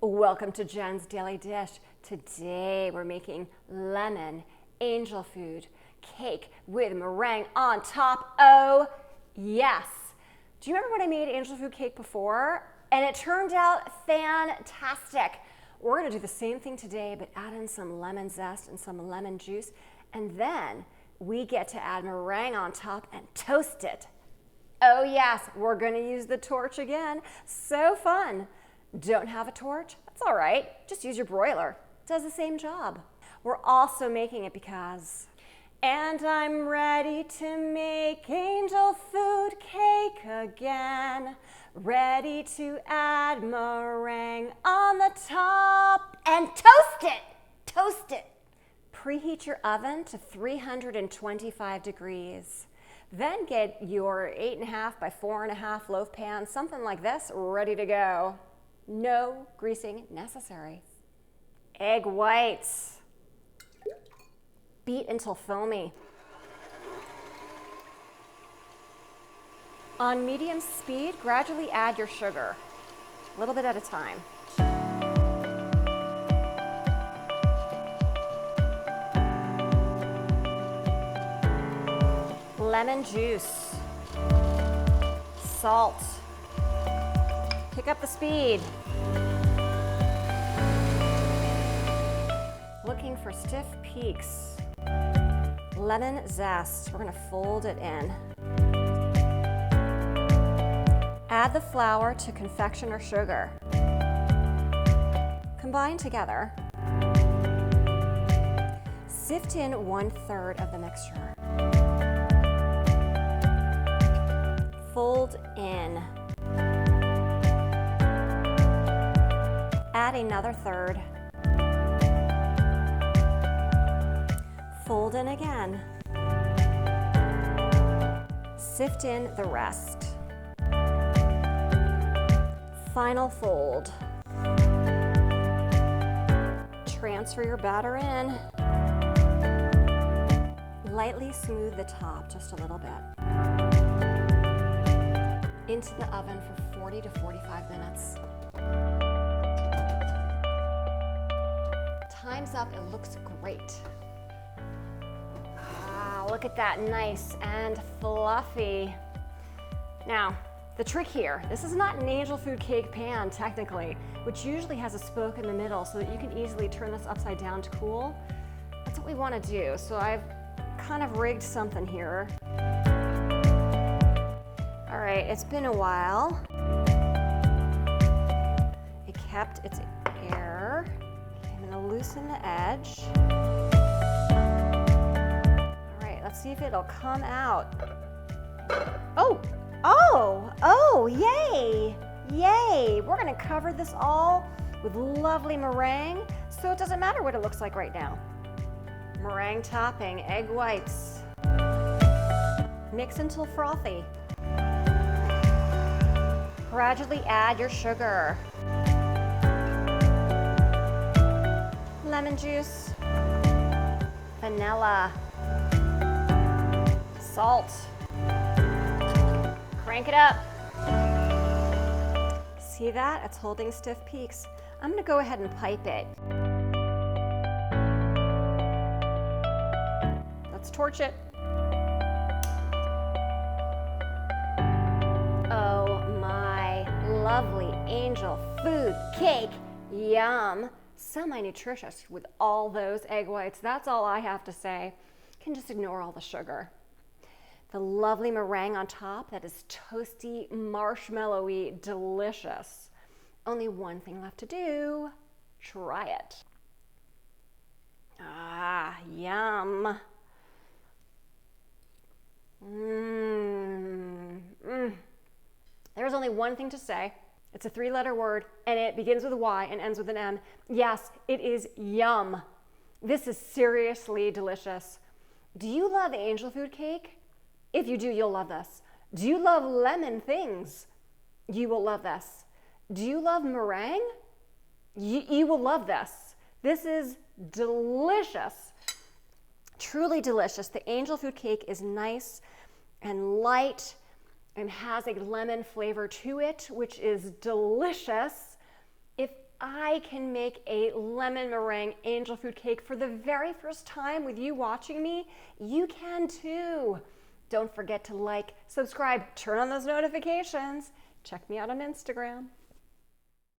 Welcome to Jen's Daily Dish. Today we're making lemon angel food cake with meringue on top. Oh yes. Do you remember when I made angel food cake before? And it turned out fantastic. We're gonna do the same thing today, but add in some lemon zest and some lemon juice. And then we get to add meringue on top and toast it. Oh yes, we're gonna use the torch again. So fun. Don't have a torch? That's all right. Just use your broiler. It does the same job. We're also making it because, and I'm ready to make angel food cake again. Ready to add meringue on the top and toast it. Toast it. Preheat your oven to 325 degrees. Then get your 8.5 by 4.5 loaf pan, something like this, ready to go. No greasing necessary. Egg whites. Beat until foamy. On medium speed, gradually add your sugar, a little bit at a time. Lemon juice. Salt. Pick up the speed. Looking for stiff peaks. Lemon zest. We're going to fold it in. Add the flour to confectioner sugar. Combine together. Sift in 1/3 of the mixture. Fold in. Add another third. Fold in again. Sift in the rest. Final fold. Transfer your batter in. Lightly smooth the top just a little bit. Into the oven for 40 to 45 minutes. Time's up, it looks great. Ah, look at that, nice and fluffy. Now, the trick here, this is not an angel food cake pan technically, which usually has a spoke in the middle so that you can easily turn this upside down to cool. That's what we want to do. So I've kind of rigged something here. All right, it's been a while. It kept its air. I'm gonna loosen the edge. All right, let's see if it'll come out. Oh, yay, yay. We're gonna cover this all with lovely meringue, so it doesn't matter what it looks like right now. Meringue topping, egg whites. Mix until frothy. Gradually add your sugar. Lemon juice. Vanilla. Salt. Crank it up. See that? It's holding stiff peaks. I'm gonna go ahead and pipe it. Let's torch it. Lovely angel food cake, yum. Semi-nutritious with all those egg whites. That's all I have to say. You can just ignore all the sugar. The lovely meringue on top, that is toasty, marshmallowy, delicious. Only one thing left to do, try it. Ah, yum. There's only one thing to say. It's a 3-letter word, and it begins with a Y and ends with an M. Yes, it is yum. This is seriously delicious. Do you love angel food cake? If you do, you'll love this. Do you love lemon things? You will love this. Do you love meringue? You will love this. This is delicious. Truly delicious. The angel food cake is nice and light and has a lemon flavor to it, which is delicious. If I can make a lemon meringue angel food cake for the very first time with you watching me, you can too. Don't forget to like, subscribe, turn on those notifications. Check me out on Instagram.